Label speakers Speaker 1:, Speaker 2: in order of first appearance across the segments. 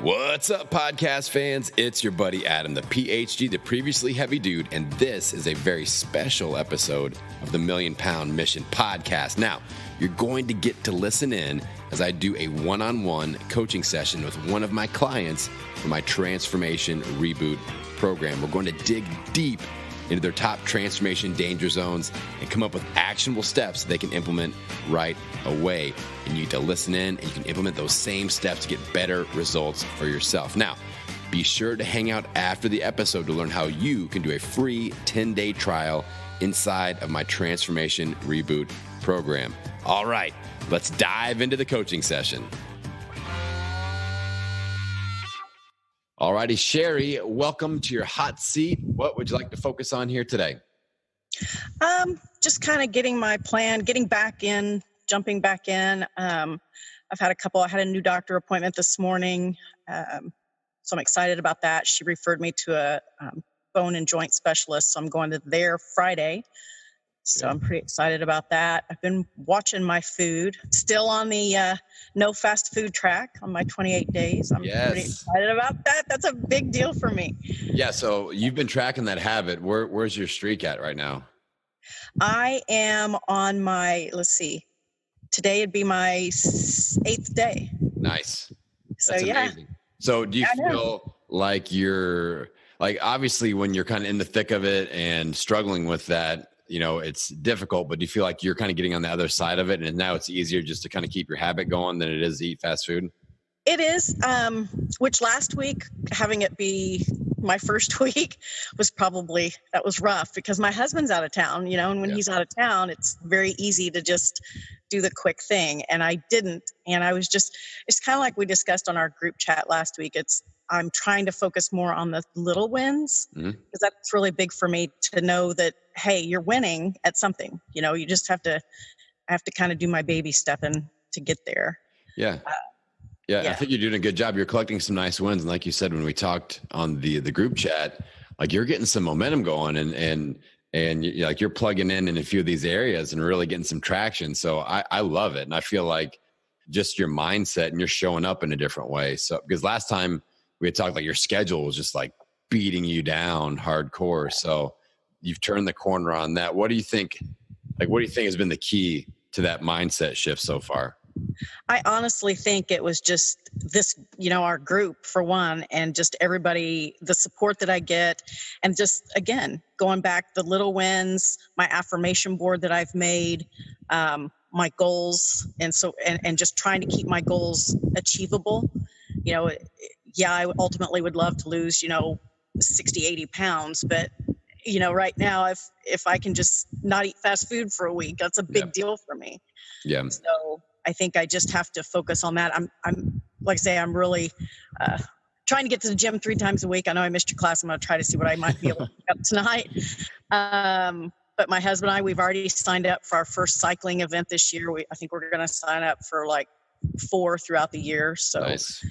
Speaker 1: What's up, podcast fans? It's your buddy Adam, the PhD, the previously heavy dude, and this is a very special episode of the Million Pound Mission podcast. Now, you're going to get to listen in as I do a one-on-one coaching session with one of my clients for my Transformation ReBoot program. We're going to dig deep into their top transformation danger zones and come up with actionable steps they can implement right away. And you need to listen in and you can implement those same steps to get better results for yourself. Now, be sure to hang out after the episode to learn how you can do a free 10-day trial inside of my Transformation ReBoot program. All right, let's dive into the coaching session. All righty, Sherry, welcome to your hot seat. What would you like to focus on here today?
Speaker 2: Just kind of getting my plan, getting back in, jumping back in. I had a new doctor appointment this morning, so I'm excited about that. She referred me to a bone and joint specialist, so I'm going to there Friday. So I'm pretty excited about that. I've been watching my food, still on the no fast food track on my 28 days. I'm pretty excited about that. That's a big deal for me.
Speaker 1: Yeah, so you've been tracking that habit. Where's your streak at right now?
Speaker 2: I am on my, today would be my 8th day.
Speaker 1: Nice.
Speaker 2: So,
Speaker 1: that's amazing. So do you feel like you're, obviously when you're kind of in the thick of it and struggling with that, it's difficult, but do you feel like you're kind of getting on the other side of it and now it's easier just to kind of keep your habit going than it is to eat fast food?
Speaker 2: It is, which last week, having it be my first week that was rough because my husband's out of town, and when he's out of town, it's very easy to just do the quick thing. And I didn't. And it's kind of like we discussed on our group chat last week. I'm trying to focus more on the little wins because that's really big for me to know that, hey, you're winning at something. You just have to kind of do my baby stepping to get there.
Speaker 1: Yeah. I think you're doing a good job. You're collecting some nice wins. And like you said, when we talked on the group chat, you're getting some momentum going and you're plugging in a few of these areas and really getting some traction. So I love it. And I feel like just your mindset and you're showing up in a different way. So, because last time we had talked, your schedule was just beating you down hardcore. So you've turned the corner on that. What do you think has been the key to that mindset shift so far?
Speaker 2: I honestly think it was just this, our group for one, and just everybody, the support that I get, and just, again, going back, the little wins, my affirmation board that I've made, my goals. And just trying to keep my goals achievable. I ultimately would love to lose, 60, 80 pounds, but right now, if I can just not eat fast food for a week, that's a big deal for me.
Speaker 1: Yeah.
Speaker 2: So I think I just have to focus on that. I'm like I say, I'm really trying to get to the gym 3 times a week. I know I missed your class. I'm going to try to see what I might be able to pick up tonight. But my husband and I, we've already signed up for our first cycling event this year. I think we're going to sign up for 4 throughout the year. So
Speaker 1: nice.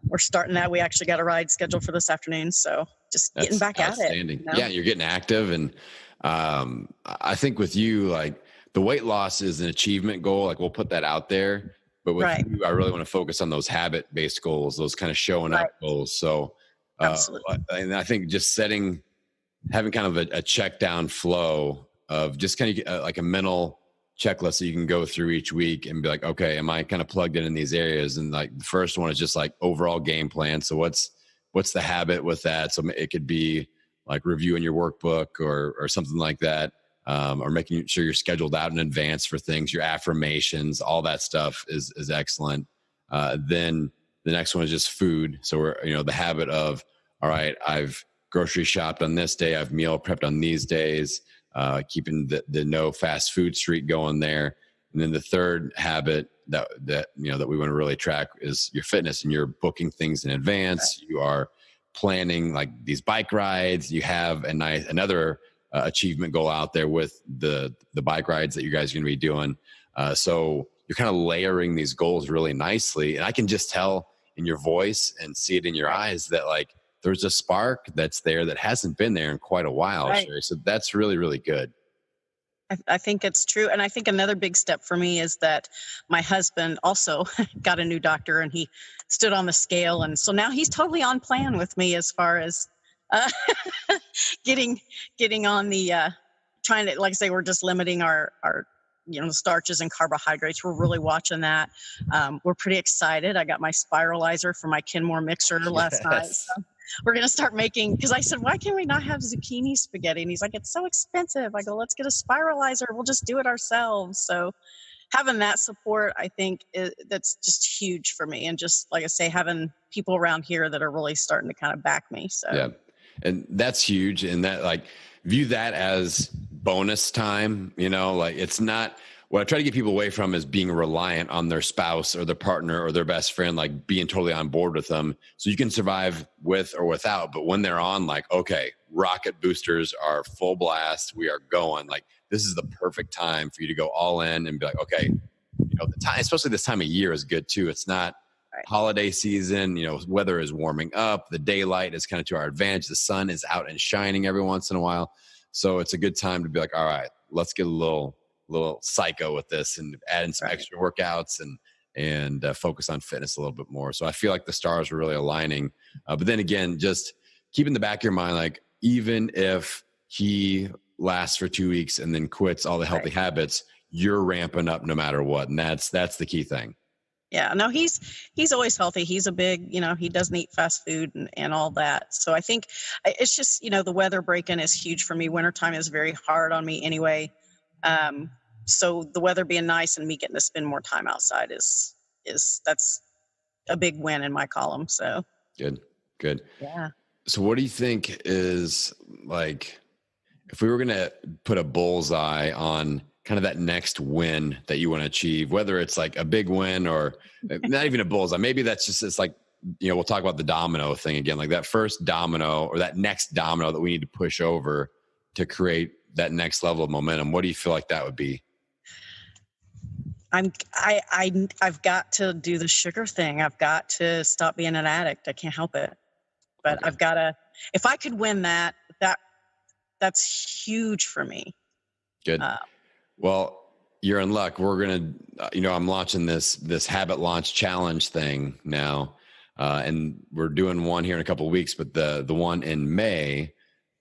Speaker 2: We're starting that. We actually got a ride scheduled for this afternoon. So just getting back at it.
Speaker 1: Yeah, you're getting active. And I think with you, the weight loss is an achievement goal. Having put that out there. But with you, I really want to focus on those habit-based goals, those kind of showing up goals. So
Speaker 2: absolutely.
Speaker 1: And I think just having kind of a check down flow of just kind of a mental checklist that you can go through each week and be okay, am I kind of plugged in these areas? And the first one is just overall game plan. So what's the habit with that? So it could be reviewing your workbook or something like that. Or making sure you're scheduled out in advance for things, your affirmations, all that stuff is excellent. Then the next one is just food. So we're, the habit of, all right, I've grocery shopped on this day, I've meal prepped on these days, keeping the no fast food streak going there. And then the third habit that we want to really track is your fitness, and you're booking things in advance. You are planning these bike rides. You have another achievement goal out there with the bike rides that you guys are going to be doing. So you're kind of layering these goals really nicely. And I can just tell in your voice and see it in your eyes that there's a spark that's there that hasn't been there in quite a while.
Speaker 2: Right.
Speaker 1: Sherry. So that's really, really good.
Speaker 2: I think it's true. And I think another big step for me is that my husband also got a new doctor, and he stood on the scale. And so now he's totally on plan with me as far as uh, getting on the trying to, like I say, we're just limiting our starches and carbohydrates. We're really watching that. We're pretty excited. I got my spiralizer for my Kenmore mixer last night.
Speaker 1: Yes.
Speaker 2: So we're going to start making, because I said, why can't we not have zucchini spaghetti? And he's like, it's so expensive. I go, let's get a spiralizer. We'll just do it ourselves. So having that support, I think that's just huge for me. And just, like I say, having people around here that are really starting to kind of back me. So
Speaker 1: Yeah. And that's huge. And that, like, view that as bonus time, like, it's not, what I try to get people away from is being reliant on their spouse or their partner or their best friend, like being totally on board with them. So you can survive with or without, but when they're on, like, okay, rocket boosters are full blast, we are going, like, this is the perfect time for you to go all in and be like, okay, the time, especially this time of year, is good too. It's not holiday season, weather is warming up, the daylight is kind of to our advantage, the sun is out and shining every once in a while. So it's a good time to be like, all right, let's get a little psycho with this and add in some extra workouts and focus on fitness a little bit more. So I feel like the stars are really aligning. But then again, just keep in the back of your mind, like, even if he lasts for 2 weeks and then quits all the healthy habits, you're ramping up no matter what. And that's the key thing.
Speaker 2: Yeah, no, he's always healthy. He's a big, he doesn't eat fast food and all that. So I think it's just, the weather break-in is huge for me. Wintertime is very hard on me anyway. So the weather being nice and me getting to spend more time outside is that's a big win in my column. So
Speaker 1: Good.
Speaker 2: Yeah.
Speaker 1: So what do you think is, like, if we were going to put a bullseye on kind of that next win that you want to achieve, whether it's like a big win or not even a bullseye, maybe that's just, it's like, we'll talk about the domino thing again, like that first domino or that next domino that we need to push over to create that next level of momentum. What do you feel like that would be?
Speaker 2: I've got to do the sugar thing. I've got to stop being an addict. I can't help it. But I've got to, if I could win that's huge for me.
Speaker 1: Good. Well, you're in luck. We're going to, I'm launching this habit launch challenge thing now. And we're doing one here in a couple of weeks, but the one in May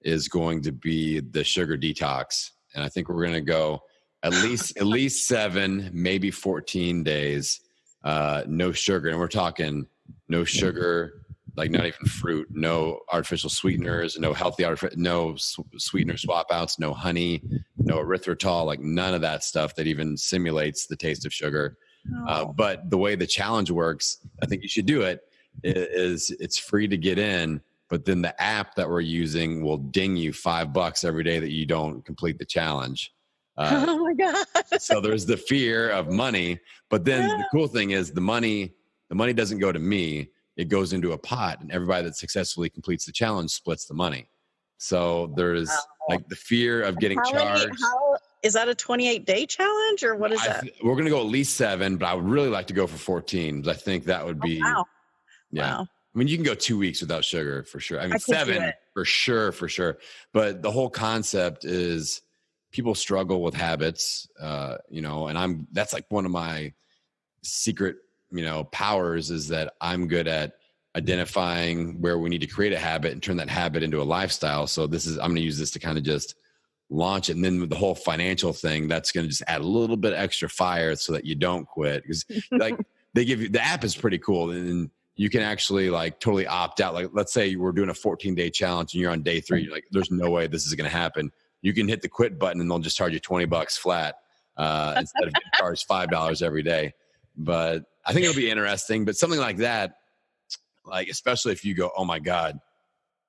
Speaker 1: is going to be the sugar detox. And I think we're going to go at least 7, maybe 14 days, no sugar. And we're talking no sugar, like not even fruit, no artificial sweeteners, no sweetener swap outs, no honey, no erythritol, like none of that stuff that even simulates the taste of sugar. But the way the challenge works, I think you should do it, is it's free to get in, but then the app that we're using will ding you $5 every day that you don't complete the challenge.
Speaker 2: Oh my God.
Speaker 1: So there's the fear of money, but then the cool thing is the money doesn't go to me. It goes into a pot, and everybody that successfully completes the challenge splits the money. So there's like the fear of getting charged.
Speaker 2: How is that, a 28-day challenge, or what is that?
Speaker 1: We're going to go at least 7, but I would really like to go for 14. I think that would be,
Speaker 2: wow.
Speaker 1: Yeah.
Speaker 2: Wow.
Speaker 1: I mean, you can go 2 weeks without sugar for sure. I mean, 7 for sure. But the whole concept is people struggle with habits, and that's like one of my secret, powers, is that I'm good at identifying where we need to create a habit and turn that habit into a lifestyle. So I'm going to use this to kind of just launch it. And then with the whole financial thing, that's going to just add a little bit extra fire so that you don't quit. Because like they give you, the app is pretty cool. And you can actually like totally opt out. Like, let's say we're doing a 14-day challenge and you're on day 3, you're like, there's no way this is going to happen. You can hit the quit button and they'll just charge you $20 flat instead of getting charged $5 every day. But I think it'll be interesting. But something like that, like, especially if you go, oh my God,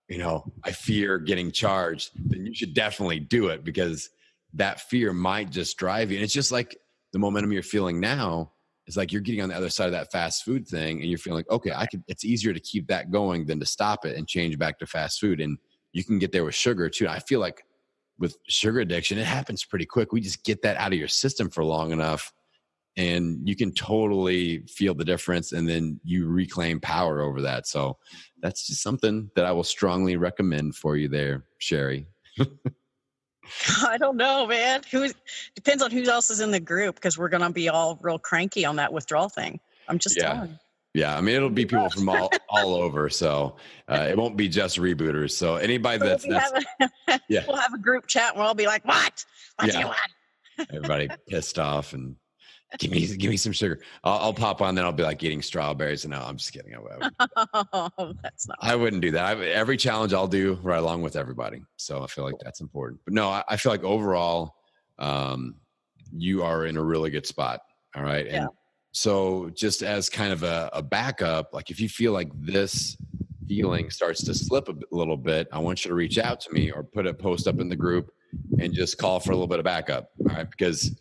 Speaker 1: I fear getting charged, then you should definitely do it, because that fear might just drive you. And it's just like the momentum you're feeling now is like you're getting on the other side of that fast food thing and you're feeling like, okay, it's easier to keep that going than to stop it and change back to fast food. And you can get there with sugar too. I feel like with sugar addiction, it happens pretty quick. We just get that out of your system for long enough and you can totally feel the difference, and then you reclaim power over that. So that's just something that I will strongly recommend for you there, Sherry.
Speaker 2: I don't know, man. Who depends on who else is in the group because we're gonna be all real cranky on that withdrawal thing. I'm just
Speaker 1: Yeah.
Speaker 2: telling you.
Speaker 1: Yeah. I mean, it'll be people from all over. So it won't be just rebooters. So anybody
Speaker 2: So
Speaker 1: that's, yeah.
Speaker 2: we'll have a group chat and we'll all be like, "What? What do
Speaker 1: Yeah.
Speaker 2: you want?"
Speaker 1: Everybody pissed off and give me some sugar. I'll pop on, then I'll be like eating strawberries. And no, I'm just kidding.
Speaker 2: Oh, that's not.
Speaker 1: I wouldn't do that. Every challenge I'll do right along with everybody. So I feel like that's important. But no, I feel like overall, you are in a really good spot. All right. And
Speaker 2: Yeah.
Speaker 1: so just as kind of a backup, like if you feel like this feeling starts to slip a little bit, I want you to reach out to me or put a post up in the group and just call for a little bit of backup. All right. Because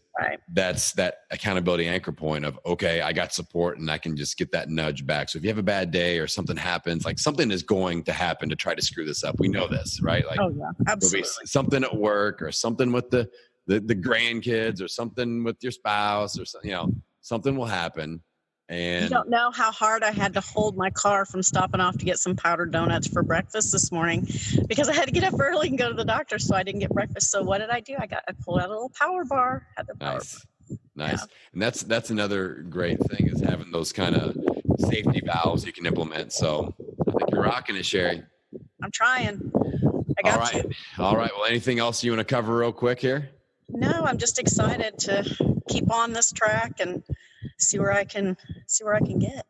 Speaker 1: that's that accountability anchor point of, okay, I got support and I can just get that nudge back. So if you have a bad day or something happens, like something is going to happen to try to screw this up. We know this, right? Like,
Speaker 2: oh yeah, absolutely.
Speaker 1: There'll be something at work or something with the grandkids or something with your spouse or something, something will happen. And
Speaker 2: you don't know how hard I had to hold my car from stopping off to get some powdered donuts for breakfast this morning because I had to get up early and go to the doctor, so I didn't get breakfast. So what did I do? I pulled out a little power bar. Had the power bar.
Speaker 1: Nice.
Speaker 2: Yeah.
Speaker 1: And that's another great thing is having those kind of safety valves you can implement. So I think you're rocking it, Sherry.
Speaker 2: I'm trying. I got you.
Speaker 1: All right. Well, anything else you want to cover real quick here?
Speaker 2: No, I'm just excited to keep on this track and see where I can get.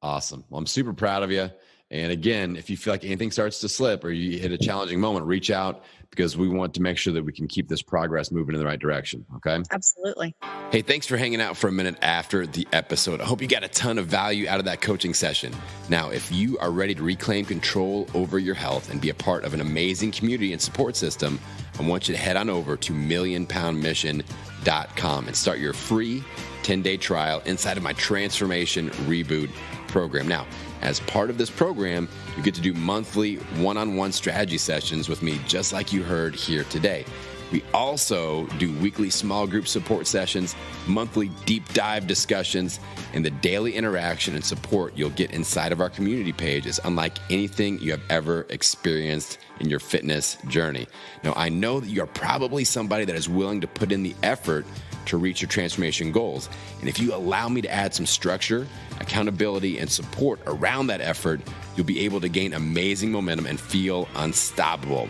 Speaker 1: Awesome. Well, I'm super proud of you. And again, if you feel like anything starts to slip or you hit a challenging moment, reach out because we want to make sure that we can keep this progress moving in the right direction. Okay.
Speaker 2: Absolutely.
Speaker 1: Hey, thanks for hanging out for a minute after the episode. I hope you got a ton of value out of that coaching session. Now, if you are ready to reclaim control over your health and be a part of an amazing community and support system, I want you to head on over to millionpoundmission.com and start your free 10-day trial inside of my Transformation ReBoot program. Now, as part of this program, you get to do monthly one-on-one strategy sessions with me, just like you heard here today. We also do weekly small group support sessions, monthly deep dive discussions, and the daily interaction and support you'll get inside of our community page is unlike anything you have ever experienced in your fitness journey. Now, I know that you're probably somebody that is willing to put in the effort to reach your transformation goals. And if you allow me to add some structure, accountability, and support around that effort, you'll be able to gain amazing momentum and feel unstoppable.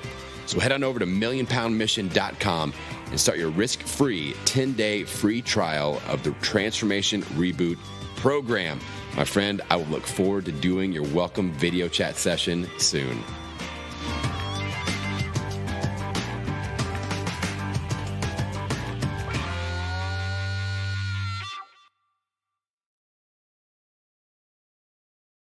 Speaker 1: So head on over to millionpoundmission.com and start your risk-free 10-day free trial of the Transformation ReBoot program. My friend, I will look forward to doing your welcome video chat session soon.